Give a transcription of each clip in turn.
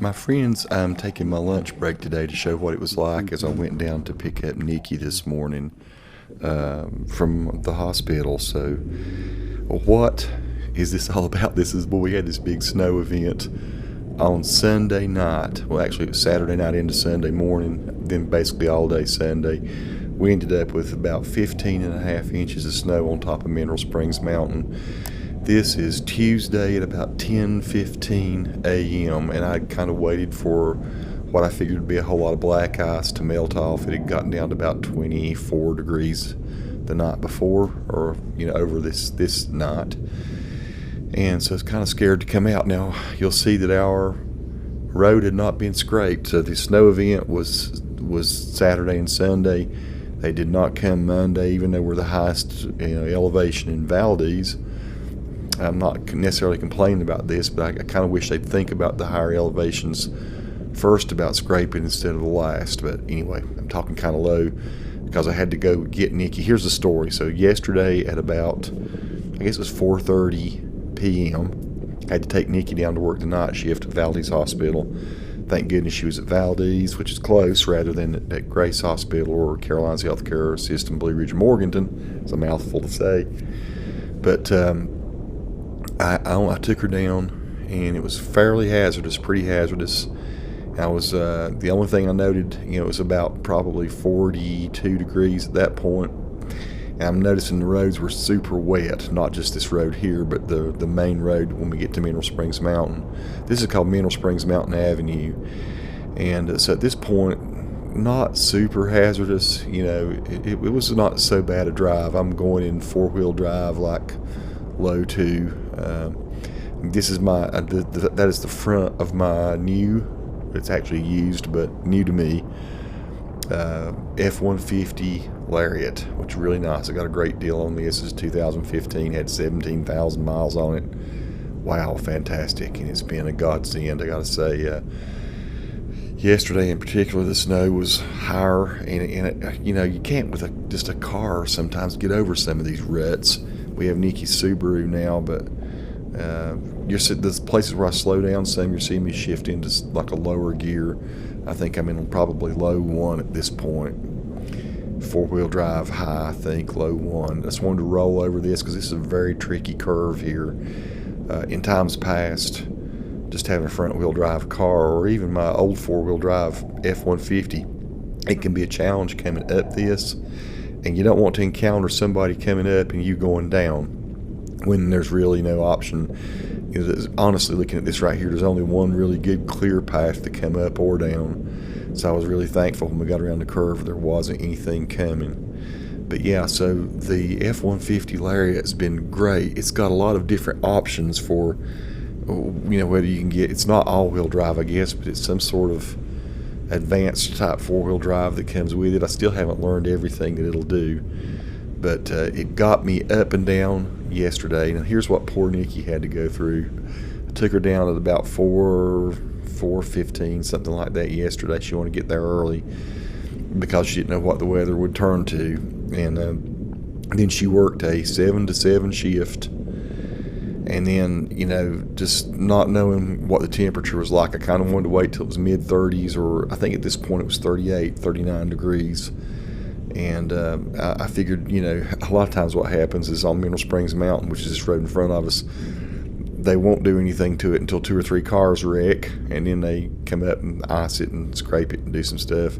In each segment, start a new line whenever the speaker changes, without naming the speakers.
My friends, I'm taking my lunch break today to show what it was like as I went down to pick up Nikki this morning from the hospital. So, what is this all about? We had this big snow event on Sunday night. Well, actually, it was Saturday night into Sunday morning, then basically all day Sunday. We ended up with about 15 and a half inches of snow on top of Mineral Springs Mountain. This is Tuesday at about 10:15 a.m. and I kind of waited for what I figured would be a whole lot of black ice to melt off. It had gotten down to about 24 degrees the night before, or over this night, and so I was kind of scared to come out. Now you'll see that our road had not been scraped, so the snow event was Saturday and Sunday. They did not come Monday, even though we're the highest elevation in Valdez. I'm not necessarily complaining about this, but I kind of wish they'd think about the higher elevations first about scraping instead of the last. But anyway, I'm talking kind of low because I had to go get Nikki. Here's the story. So yesterday at about, I guess it was 4:30 p.m., I had to take Nikki down to work the night shift at Valdez Hospital. Thank goodness she was at Valdez, which is close, rather than at Grace Hospital or Caroline's Healthcare System, Blue Ridge, Morganton. It's a mouthful to say. But I took her down, and it was fairly hazardous, pretty hazardous. I was the only thing I noted, it was about probably 42 degrees at that point. And I'm noticing the roads were super wet, not just this road here, but the main road when we get to Mineral Springs Mountain. This is called Mineral Springs Mountain Avenue, and so at this point, not super hazardous. It was not so bad a drive. I'm going in four-wheel drive, like low 2. This is my that is the front of my new, it's actually used but new to me, F-150 Lariat, which is really nice. I got a great deal on this. This is 2015, had 17,000 miles on it. Wow, fantastic. And it's been a godsend, I gotta say. Yesterday in particular, the snow was higher, and you can't with just a car sometimes get over some of these ruts. We have Nikki's Subaru now, but there's places where I slow down some. You're seeing me shift into like a lower gear. I think I'm in probably low 1 at this point. Four-wheel drive high, I think, low 1. I just wanted to roll over this because this is a very tricky curve here. In times past, just having a front-wheel drive car, or even my old four-wheel drive F-150, it can be a challenge coming up this, and you don't want to encounter somebody coming up and you going down when there's really no option. Honestly, looking at this right here, there's only one really good clear path to come up or down. So I was really thankful when we got around the curve there wasn't anything coming. But yeah, so the F-150 Lariat's been great. It's got a lot of different options for, whether you can get, it's not all-wheel drive, I guess, but it's some sort of advanced type four-wheel drive that comes with it. I still haven't learned everything that it'll do, but it got me up and down yesterday. Now here's what poor Nikki had to go through. I took her down at about 4:15, something like that yesterday. She wanted to get there early because she didn't know what the weather would turn to, and then she worked a 7 to 7 shift, and then just not knowing what the temperature was like, I kind of wanted to wait till it was mid-30s, or I think at this point it was 38, 39 degrees. And I figured, a lot of times what happens is on Mineral Springs Mountain, which is this road in front of us, they won't do anything to it until 2 or 3 cars wreck, and then they come up and ice it and scrape it and do some stuff.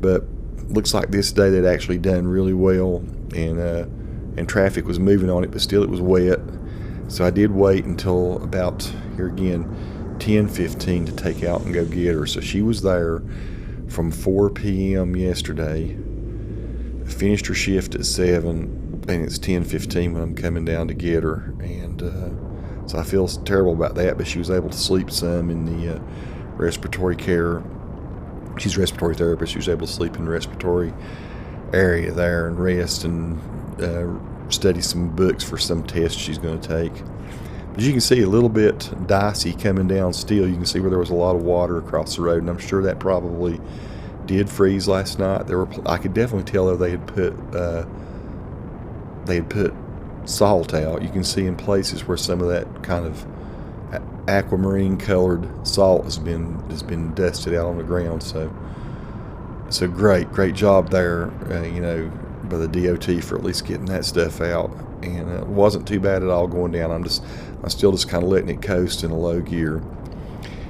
But looks like this day they'd actually done really well, and traffic was moving on it, but still it was wet. So I did wait until about, here again, 10:15 to take out and go get her. So she was there from 4 p.m. yesterday. Finished her shift at 7, and it's 10:15 when I'm coming down to get her, and so I feel terrible about that, but she was able to sleep some in the respiratory care. She's a respiratory therapist. She was able to sleep in the respiratory area there and rest and study some books for some tests she's going to take. As you can see, a little bit dicey coming down still. You can see where there was a lot of water across the road, and I'm sure that probably did freeze last night. I could definitely tell though they had put salt out. You can see in places where some of that kind of aquamarine colored salt has been dusted out on the ground. So great job there, by the DOT for at least getting that stuff out. And it wasn't too bad at all going down. I'm still just kind of letting it coast in a low gear.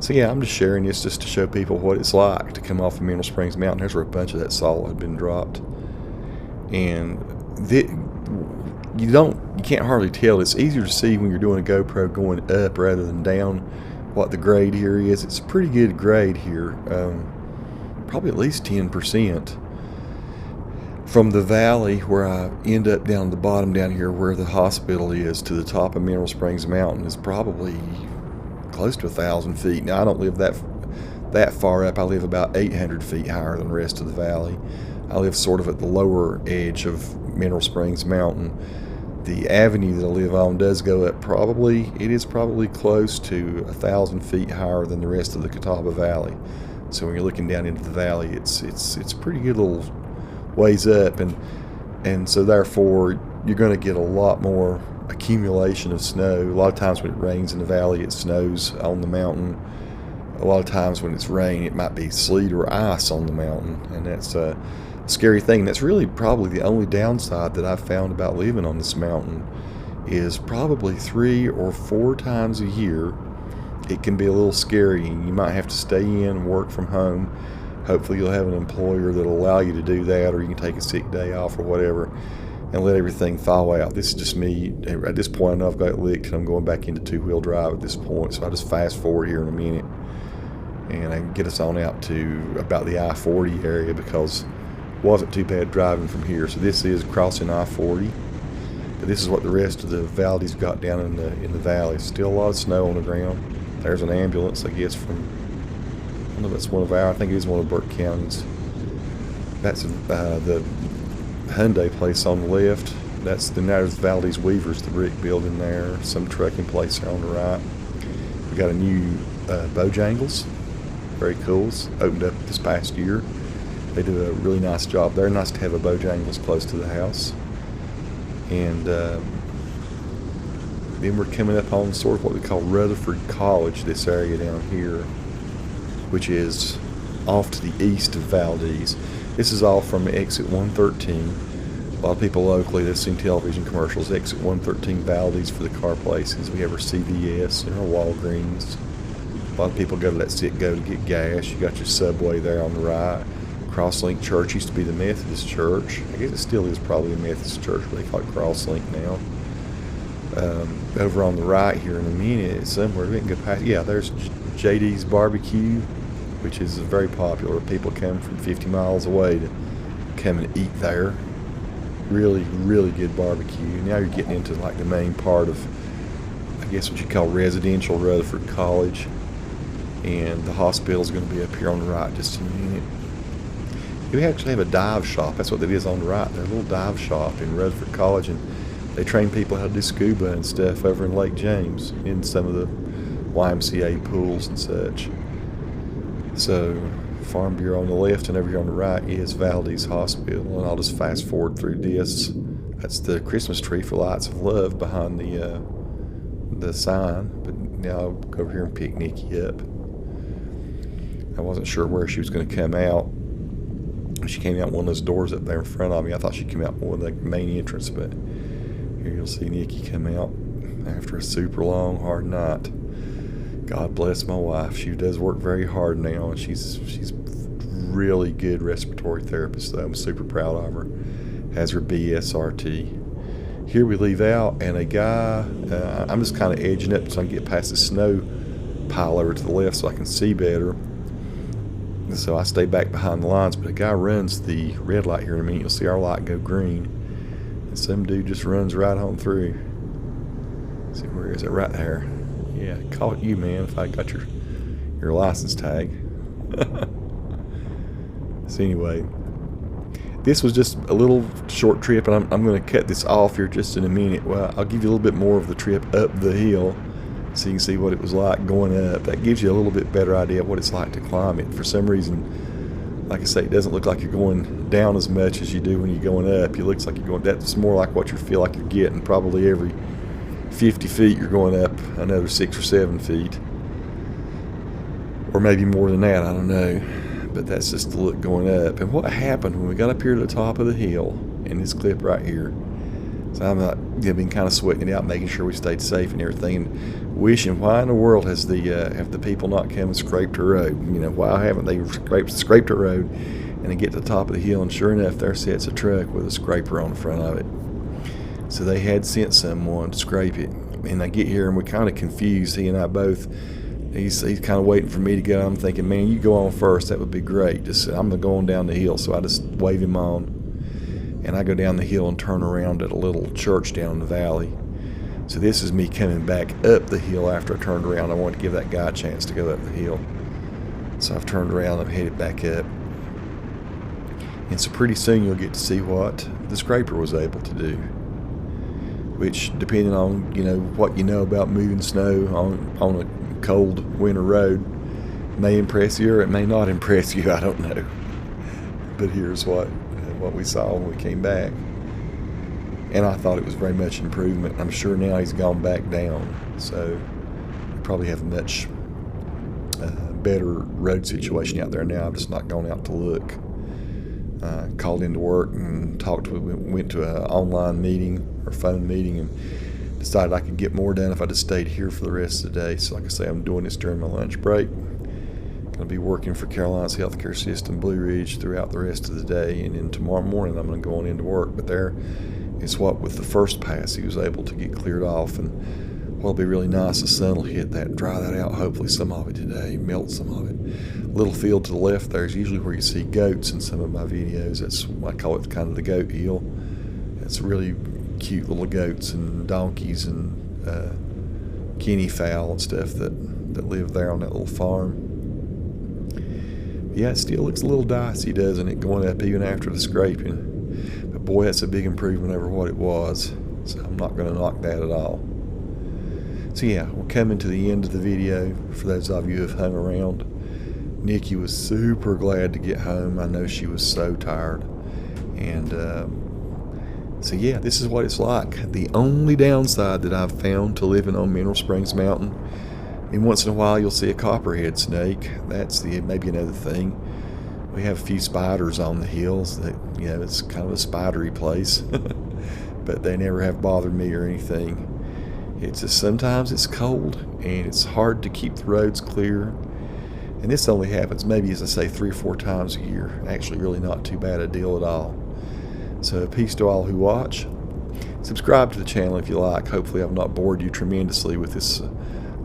So yeah, I'm just sharing this just to show people what it's like to come off of Mineral Springs Mountain. Here's where a bunch of that salt had been dropped, and you can't hardly tell. It's easier to see when you're doing a GoPro going up rather than down what the grade here is. It's a pretty good grade here, probably at least 10%. From the valley where I end up down at the bottom down here where the hospital is to the top of Mineral Springs Mountain is probably close to 1,000 feet. Now I don't live that far up. I live about 800 feet higher than the rest of the valley. I live sort of at the lower edge of Mineral Springs Mountain. The avenue that I live on does go up it is probably close to 1,000 feet higher than the rest of the Catawba Valley. So when you're looking down into the valley, it's pretty good little ways up, and so therefore you're going to get a lot more accumulation of snow. A lot of times when it rains in the valley, it snows on the mountain. A lot of times when it's rain, it might be sleet or ice on the mountain, and that's a scary thing. That's really probably the only downside that I've found about living on this mountain is probably 3 or 4 times a year it can be a little scary. You might have to stay in and work from home. Hopefully you'll have an employer that'll allow you to do that, or you can take a sick day off or whatever and let everything thaw out. This is just me. At this point, I know I've got it licked and I'm going back into 2-wheel drive at this point, so I'll just fast forward here in a minute and I can get us on out to about the I-40 area, because it wasn't too bad driving from here. So this is crossing I-40, but this is what the rest of the Valdez got down in the valley. Still a lot of snow on the ground. There's an ambulance, I guess, from, I don't know if that's one of our, I think it is one of Burke County's. That's the Hyundai place on the left. There's Valdez Weavers, the brick building there. Some trucking place there on the right. We got a new Bojangles, very cool. It's opened up this past year. They do a really nice job there. Nice to have a Bojangles close to the house. And then we're coming up on sort of what we call Rutherford College, this area down here, which is off to the east of Valdez. This is all from exit 113. A lot of people locally that have seen television commercials, exit 113 Valdez for the car places. We have our CVS and our Walgreens. A lot of people go to that Citgo to get gas. You got your Subway there on the right. Crosslink Church used to be the Methodist church. I guess it still is probably a Methodist church, but they call it Crosslink now. Over on the right here in a minute, somewhere we can go past. Yeah, there's JD's Barbecue, which is very popular. People come from 50 miles away to come and eat there. Really, really good barbecue. Now you're getting into like the main part of, I guess, what you call residential Rutherford College, and the hospital's going to be up here on the right just in a minute. We actually have a dive shop. That's what it is on the right. They're a little dive shop in Rutherford College, and they train people how to do scuba and stuff over in Lake James in some of the YMCA pools and such. So Farm Bureau on the left, and over here on the right is Valdez Hospital. And I'll just fast forward through this. That's the Christmas tree for Lights of Love behind the sign. But now I'll go over here and pick Nikki up. I wasn't sure where she was going to come out. She came out one of those doors up there in front of me. I thought she'd come out one of the main entrance, but here you'll see Nikki come out after a super long, hard night. God bless my wife. She does work very hard now, and she's really good respiratory therapist, though. I'm super proud of her. Has her BSRT. Here we leave out, and a guy, I'm just kind of edging up so I can get past the snow pile over to the left so I can see better. So I stay back behind the lines, but a guy runs the red light here in a minute. You'll see our light go green, and some dude just runs right on through. Let's see, where is it? Right there. Yeah, call it you, man, if I got your license tag. So anyway, this was just a little short trip, and I'm going to cut this off here just in a minute. Well, I'll give you a little bit more of the trip up the hill so you can see what it was like going up. That gives you a little bit better idea of what it's like to climb it. For some reason, like I say, it doesn't look like you're going down as much as you do when you're going up. It looks like you're going, that's more like what you feel like you're getting probably every 50 feet, you're going up another 6 or 7 feet. Or maybe more than that, I don't know. But that's just the look going up. And what happened when we got up here to the top of the hill, in this clip right here, so I'm not, been kind of sweating it out, making sure we stayed safe and everything, and wishing, why in the world has have the people not come and scraped the road? You know, why haven't they scraped the road? And they get to the top of the hill, and sure enough, there sits a truck with a scraper on the front of it. So they had sent someone to scrape it. And I get here, and we're kind of confused, he and I both. He's kind of waiting for me to get on. I'm thinking, man, you go on first. That would be great. Just I'm going down the hill, so I just wave him on. And I go down the hill and turn around at a little church down in the valley. So this is me coming back up the hill after I turned around. I wanted to give that guy a chance to go up the hill. So I've turned around and I'm headed back up. And so pretty soon you'll get to see what the scraper was able to do. Which, depending on, you know, what you know about moving snow on a cold winter road, may impress you or it may not impress you. I don't know. But here's what we saw when we came back. And I thought it was very much improvement. I'm sure now he's gone back down. So we probably have a much better road situation out there now. I've just not gone out to look. Called into work and went to an online meeting or phone meeting and decided I could get more done if I just stayed here for the rest of the day. So like I say, I'm doing this during my lunch break. Going to be working for Carolina's healthcare system, Blue Ridge, throughout the rest of the day, and then tomorrow morning I'm going to go on into work. But there is what, with the first pass, he was able to get cleared off, and what'll be really nice, the sun will hit that, dry that out, hopefully some of it today, melt some of it. Little field to the left there is usually where you see goats in some of my videos. That's, I call it kind of the goat hill. It's really cute little goats and donkeys and guinea fowl and stuff that live there on that little farm. Yeah, it still looks a little dicey, doesn't it, going up even after the scraping. But boy, that's a big improvement over what it was. So I'm not going to knock that at all. So yeah, we're coming to the end of the video. For those of you who have hung around, Nikki was super glad to get home. I know she was so tired. And so yeah, this is what it's like. The only downside that I've found to living on Mineral Springs Mountain, and once in a while you'll see a copperhead snake. That's maybe another thing. We have a few spiders on the hills that, you know, it's kind of a spidery place. But they never have bothered me or anything. It's just sometimes it's cold and it's hard to keep the roads clear. And this only happens maybe, as I say, 3 or 4 times a year. Actually really not too bad a deal at all. So peace to all who watch. Subscribe to the channel if you like. Hopefully I've not bored you tremendously with this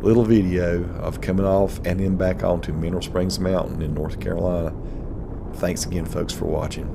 little video of coming off and then back onto Mineral Springs Mountain in North Carolina. Thanks again, folks, for watching.